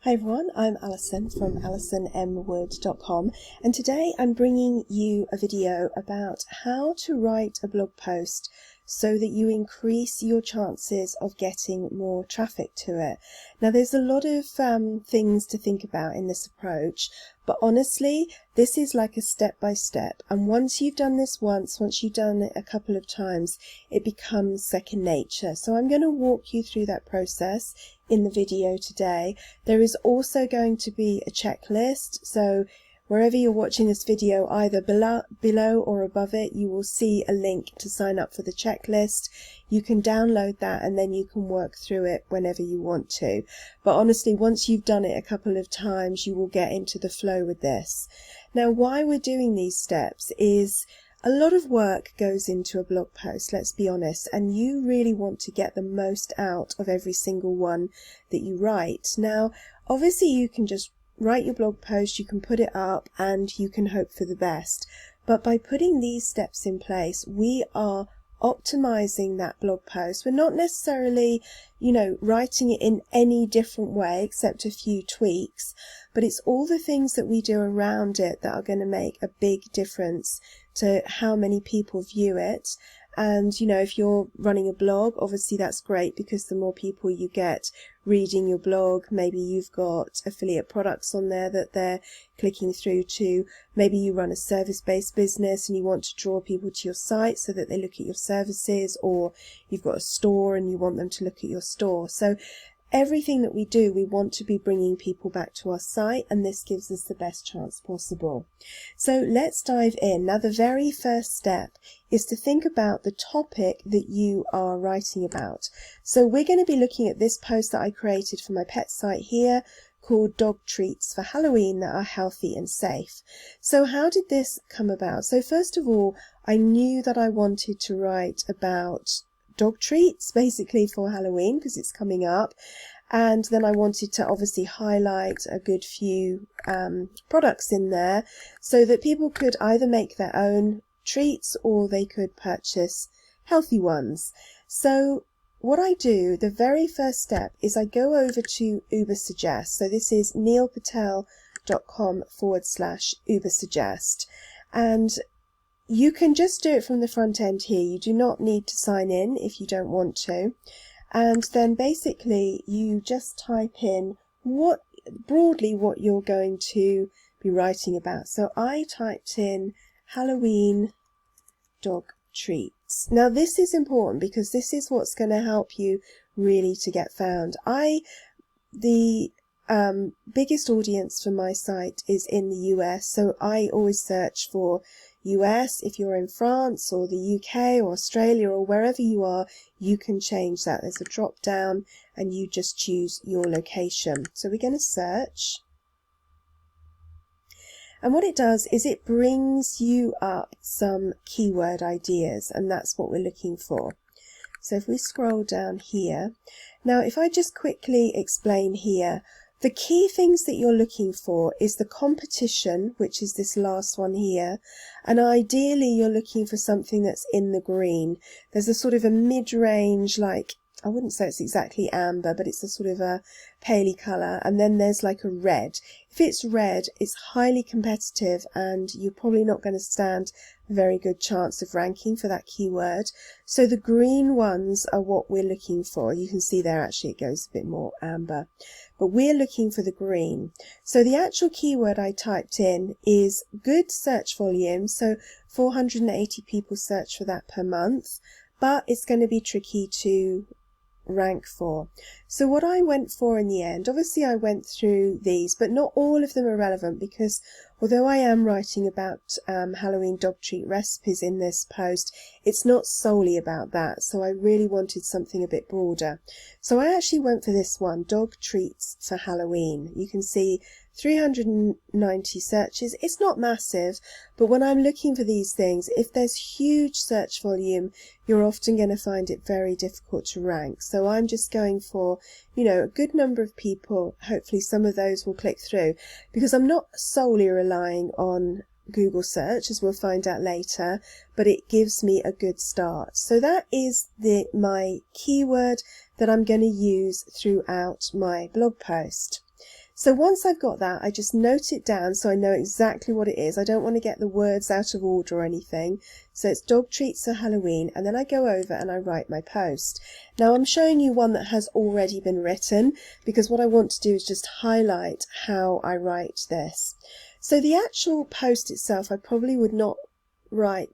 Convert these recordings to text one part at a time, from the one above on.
Hi everyone, I'm Alison from AlisonMwood.com, and today I'm bringing you a video about how to write a blog post so that you increase your chances of getting more traffic to it. Now there's a lot of things to think about in this approach, but honestly this is like a step-by-step, and once you've done this once you've done it a couple of times, it becomes second nature. So I'm going to walk you through that process in the video today. There is also going to be a checklist, so wherever you're watching this video, either below or above it, you will see a link to sign up for the checklist. You can download that and then you can work through it whenever you want to. But honestly, once you've done it a couple of times, you will get into the flow with this. Now, why we're doing these steps is a lot of work goes into a blog post, let's be honest, and you really want to get the most out of every single one that you write. Now, obviously you can just write your blog post, you can put it up, and you can hope for the best. But by putting these steps in place, we are optimizing that blog post. We're not necessarily, writing it in any different way except a few tweaks, but it's all the things that we do around it that are going to make a big difference to how many people view it. And if you're running a blog, obviously that's great, because the more people you get reading your blog, maybe you've got affiliate products on there that they're clicking through to. Maybe you run a service-based business and you want to draw people to your site so that they look at your services, or you've got a store and you want them to look at your store. So everything that we do, we want to be bringing people back to our site, and this gives us the best chance possible. So let's dive in. Now, the very first step is to think about the topic that you are writing about. So we're going to be looking at this post that I created for my pet site here, called Dog Treats for Halloween that are healthy and safe. So how did this come about? So first of all, I knew that I wanted to write about dog treats basically for Halloween because it's coming up, and then I wanted to obviously highlight a good few products in there so that people could either make their own treats or they could purchase healthy ones. So what I do, the very first step, is I go over to Ubersuggest. So this is neilpatel.com/Ubersuggest, and you can just do it from the front end here. You do not need to sign in if you don't want to. And then basically you just type in broadly what you're going to be writing about. So I typed in Halloween dog treats. Now this is important because this is what's going to help you really to get found. The biggest audience for my site is in the US, so I always search for US. If you're in France or the UK or Australia or wherever you are, you can change that. There's a drop down and you just choose your location. So we're going to search. And what it does is it brings you up some keyword ideas, and that's what we're looking for. So if we scroll down here, now if I just quickly explain here, the key things that you're looking for is the competition, which is this last one here, and ideally you're looking for something that's in the green. There's a sort of a mid-range, like, I wouldn't say it's exactly amber, but it's a sort of a paley colour, and then there's like a red. If it's red, it's highly competitive and you're probably not going to stand a very good chance of ranking for that keyword. So the green ones are what we're looking for. You can see there actually it goes a bit more amber, but we're looking for the green. So the actual keyword I typed in is good search volume, so 480 people search for that per month, but it's going to be tricky to rank for. So what I went for in the end, obviously I went through these, but not all of them are relevant, because although I am writing about Halloween dog treat recipes in this post, it's not solely about that, so I really wanted something a bit broader. So I actually went for this one, Dog Treats for Halloween. You can see 390 searches. It's not massive, but when I'm looking for these things, if there's huge search volume, you're often going to find it very difficult to rank. So I'm just going for, a good number of people. Hopefully some of those will click through, because I'm not solely relying on Google search, as we'll find out later, but it gives me a good start. So that is my keyword that I'm going to use throughout my blog post. So once I've got that, I just note it down so I know exactly what it is. I don't want to get the words out of order or anything. So it's dog treats for Halloween, and then I go over and I write my post. Now I'm showing you one that has already been written because what I want to do is just highlight how I write this. So the actual post itself I probably would not write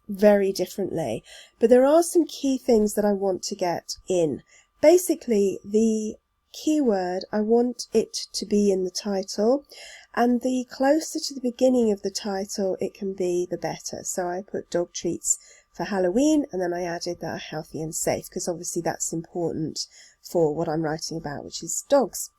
very differently, but there are some key things that I want to get in. Basically, the keyword, I want it to be in the title, and the closer to the beginning of the title it can be, the better. So I put dog treats for Halloween, and then I added that are healthy and safe, because obviously that's important for what I'm writing about, which is dogs.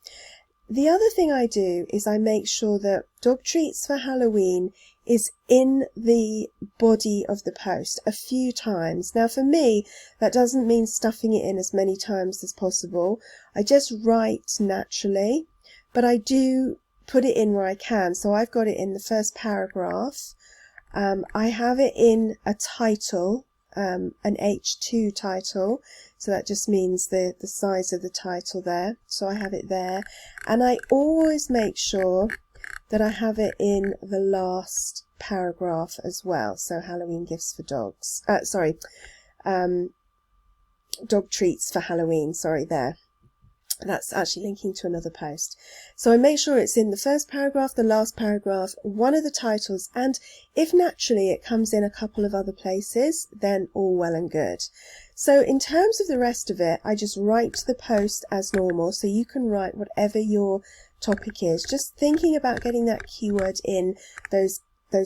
The other thing I do is I make sure that dog treats for Halloween is in the body of the post a few times. Now for me, that doesn't mean stuffing it in as many times as possible. I just write naturally, but I do put it in where I can. So I've got it in the first paragraph. I have it in a title, an H2 title. So that just means the size of the title there. So I have it there. And I always make sure that I have it in the last paragraph as well. So Halloween gifts for dogs. Dog treats for Halloween. Sorry, there. That's actually linking to another post. So I make sure it's in the first paragraph, the last paragraph, one of the titles, and if naturally it comes in a couple of other places, then all well and good. So in terms of the rest of it, I just write the post as normal, so you can write whatever your topic is, just thinking about getting that keyword in those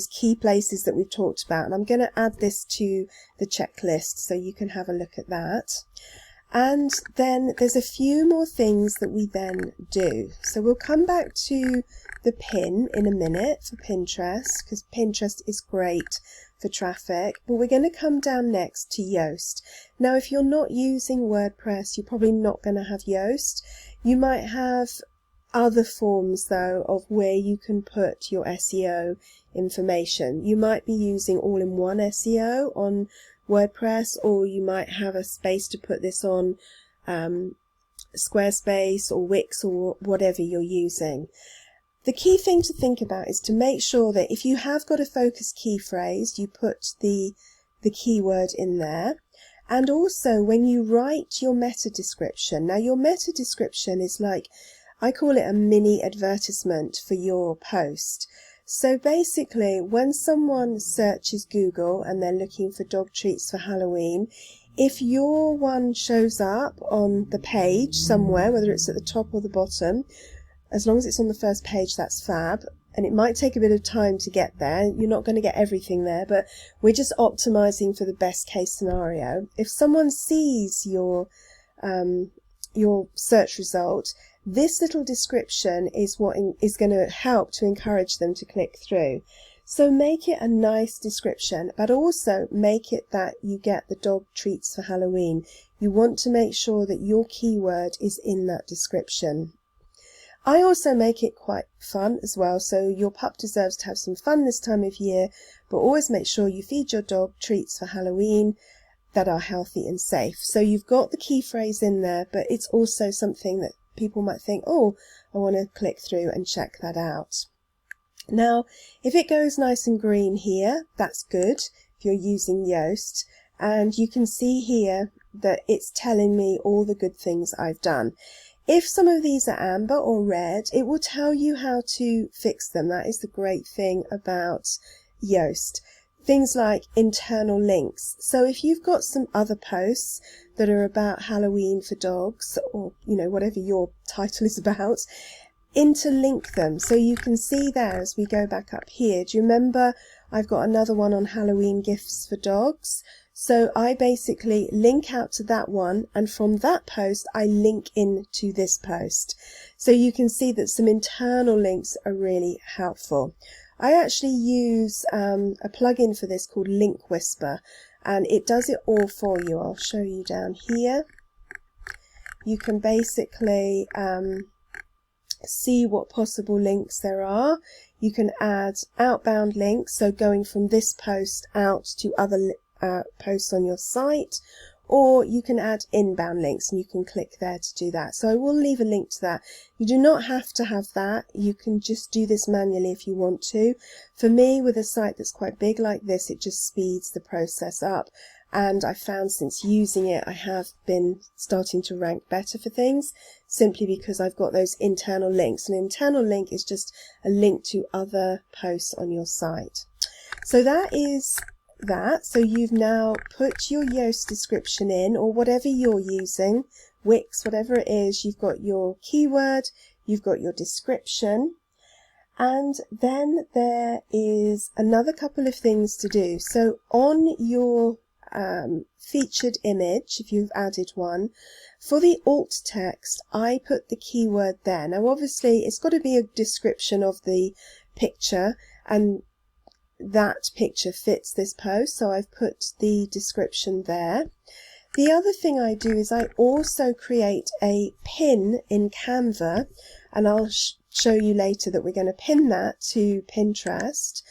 key places that we've talked about. And I'm going to add this to the checklist so you can have a look at that. And then there's a few more things that we then do. So we'll come back to the pin in a minute for Pinterest, because Pinterest is great for traffic, but we're going to come down next to Yoast. Now if you're not using WordPress, you're probably not going to have Yoast. You might have other forms though of where you can put your SEO information. You might be using all-in-one SEO on WordPress, or you might have a space to put this on Squarespace or Wix or whatever you're using. The key thing to think about is to make sure that if you have got a focus key phrase, you put the keyword in there. And also when you write your meta description, now your meta description is like, I call it a mini advertisement for your post. So basically, when someone searches Google and they're looking for dog treats for Halloween, if your one shows up on the page somewhere, whether it's at the top or the bottom, as long as it's on the first page, that's fab. And it might take a bit of time to get there. You're not going to get everything there, but we're just optimizing for the best case scenario. If someone sees your search result, this little description is what is going to help to encourage them to click through. So make it a nice description, but also make it that you get the dog treats for Halloween. You want to make sure that your keyword is in that description. I also make it quite fun as well, so your pup deserves to have some fun this time of year, but always make sure you feed your dog treats for Halloween that are healthy and safe. So you've got the key phrase in there, but it's also something that people might think, oh, I want to click through and check that out. Now, if it goes nice and green here, that's good if you're using Yoast. And you can see here that it's telling me all the good things I've done. If some of these are amber or red, it will tell you how to fix them. That is the great thing about Yoast. Things like internal links. So if you've got some other posts that are about Halloween for dogs, or whatever your title is about, interlink them. So you can see there as we go back up here. Do you remember I've got another one on Halloween gifts for dogs? So I basically link out to that one, and from that post I link in to this post. So you can see that some internal links are really helpful. I actually use a plugin for this called Link Whisper, and it does it all for you. I'll show you down here. You can basically see what possible links there are. You can add outbound links, so going from this post out to other posts on your site, or you can add inbound links and you can click there to do that. So I will leave a link to that. You do not have to have that. You can just do this manually if you want to. For me, with a site that's quite big like this, it just speeds the process up. And I found since using it, I have been starting to rank better for things, simply because I've got those internal links. An internal link is just a link to other posts on your site. So that is that. So you've now put your Yoast description in, or whatever you're using, Wix, whatever it is. You've got your keyword, you've got your description. And then there is another couple of things to do. So on your featured image, if you've added one, for the alt text, I put the keyword there. Now obviously it's got to be a description of the picture, and that picture fits this post, so I've put the description there. The other thing I do is I also create a pin in Canva, and I'll show you later that we're going to pin that to Pinterest.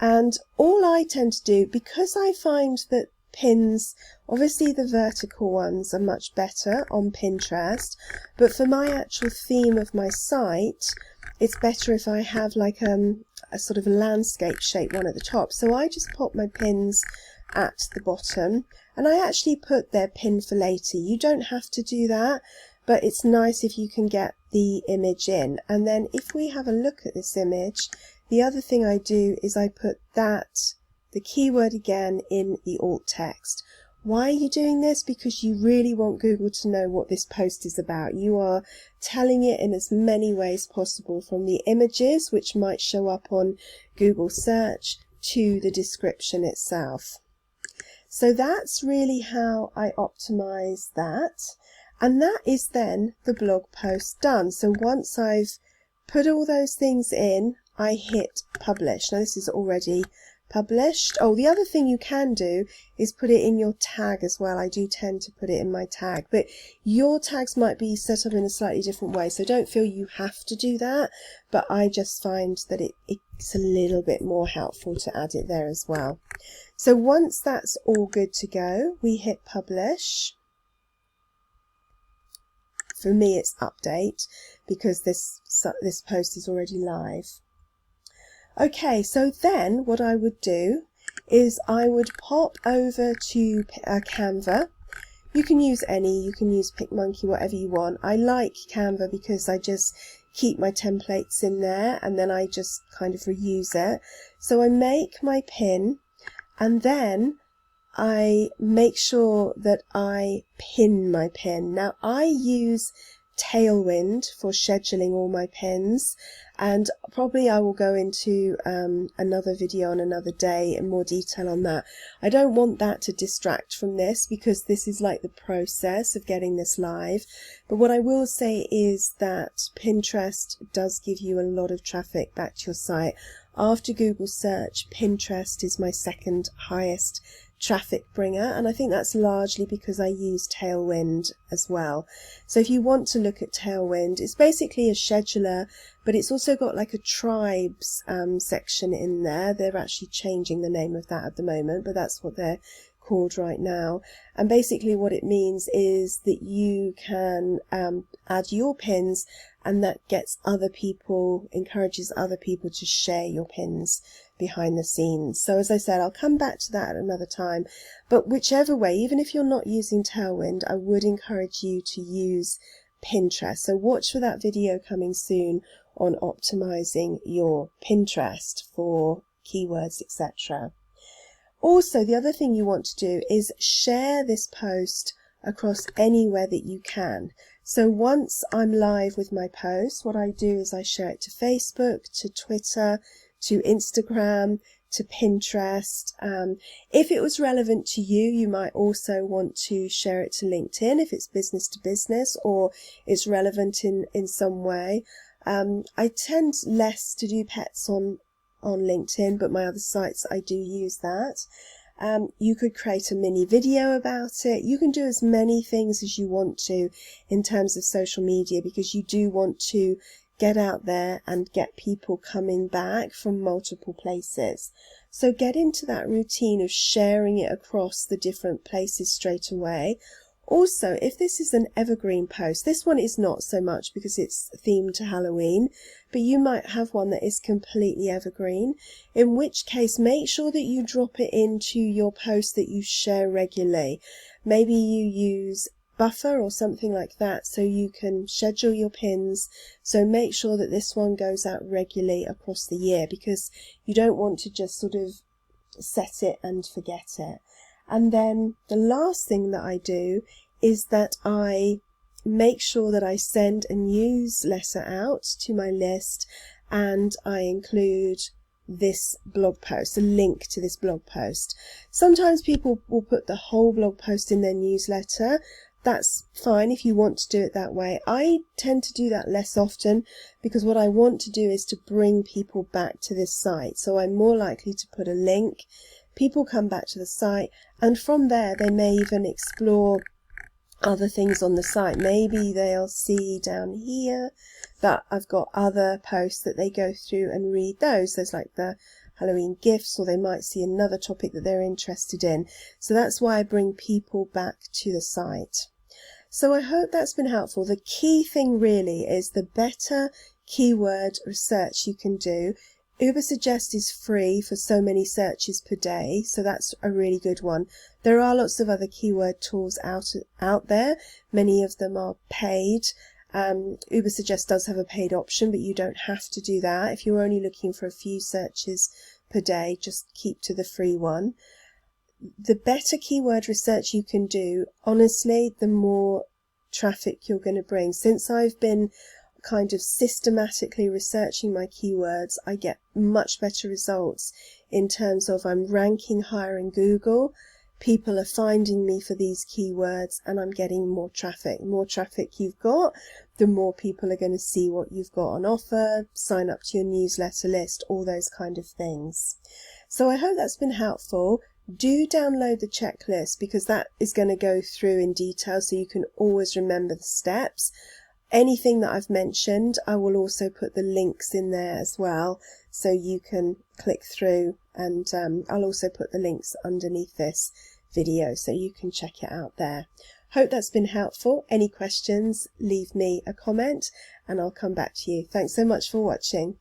And all I tend to do, because I find that pins, obviously the vertical ones are much better on Pinterest, but for my actual theme of my site, it's better if I have like a sort of a landscape shape one at the top. So I just pop my pins at the bottom, and I actually put their pin for later. You don't have to do that, but it's nice if you can get the image in. And then if we have a look at this image, the other thing I do is I put the keyword again in the alt text. Why are you doing this? Because you really want Google to know what this post is about. You are telling it in as many ways possible, from the images, which might show up on Google search, to the description itself. So that's really how I optimize that. And that is then the blog post done. So once I've put all those things in, I hit publish. Now this is already published. Oh, the other thing you can do is put it in your tag as well. I do tend to put it in my tag, but your tags might be set up in a slightly different way, so don't feel you have to do that, but I just find that it's a little bit more helpful to add it there as well. So once that's all good to go, we hit publish. For me it's update, because this post is already live. Okay, so then what I would do is I would pop over to Canva. You can use any, you can use PicMonkey, whatever you want. I like Canva because I just keep my templates in there and then I just kind of reuse it. So I make my pin, and then I make sure that I pin my pin. Now I use Tailwind for scheduling all my pins, and probably I will go into another video on another day in more detail on that. I don't want that to distract from this, because this is like the process of getting this live. But what I will say is that Pinterest does give you a lot of traffic back to your site. After Google search, Pinterest is my second highest traffic bringer, and I think that's largely because I use Tailwind as well. So if you want to look at Tailwind, it's basically a scheduler, but it's also got like a tribes section in there. They're actually changing the name of that at the moment, but that's what they're called right now. And basically what it means is that you can add your pins, and that gets other people, encourages other people to share your pins behind the scenes. So as I said, I'll come back to that at another time, but whichever way, even if you're not using Tailwind, I would encourage you to use Pinterest. So watch for that video coming soon on optimizing your Pinterest for keywords, etc. Also, the other thing you want to do is share this post across anywhere that you can. So once I'm live with my post, what I do is I share it to Facebook, to Twitter, to Instagram, to Pinterest. If it was relevant to you, you might also want to share it to LinkedIn if it's business to business or it's relevant in some way. I tend less to do pets on LinkedIn, but my other sites I do use that. You could create a mini video about it. You can do as many things as you want to in terms of social media, because you do want to get out there and get people coming back from multiple places. So get into that routine of sharing it across the different places straight away. Also, if this is an evergreen post, this one is not so much because it's themed to Halloween, but you might have one that is completely evergreen, in which case make sure that you drop it into your post that you share regularly. Maybe you use Buffer or something like that so you can schedule your pins. So make sure that this one goes out regularly across the year, because you don't want to just sort of set it and forget it. And then the last thing that I do is that I make sure that I send a newsletter out to my list, and I include this blog post, a link to this blog post. Sometimes people will put the whole blog post in their newsletter. That's fine if you want to do it that way. I tend to do that less often because what I want to do is to bring people back to this site. So I'm more likely to put a link. People come back to the site, and from there they may even explore other things on the site. Maybe they'll see down here that I've got other posts that they go through and read those. There's like the Halloween gifts, or they might see another topic that they're interested in. So that's why I bring people back to the site. So I hope that's been helpful. The key thing really is the better keyword research you can do. Ubersuggest is free for so many searches per day, so that's a really good one. There are lots of other keyword tools out there. Many of them are paid. Ubersuggest does have a paid option, but you don't have to do that. If you're only looking for a few searches per day, just keep to the free one. The better keyword research you can do, honestly, the more traffic you're going to bring. Since I've been kind of systematically researching my keywords, I get much better results in terms of I'm ranking higher in Google, people are finding me for these keywords, and I'm getting more traffic. The more traffic you've got, the more people are going to see what you've got on offer, sign up to your newsletter list, all those kind of things. So I hope that's been helpful. Do download the checklist, because that is going to go through in detail so you can always remember the steps. Anything that I've mentioned, I will also put the links in there as well, so you can click through, and I'll also put the links underneath this video so you can check it out there. Hope that's been helpful. Any questions, leave me a comment and I'll come back to you. Thanks so much for watching.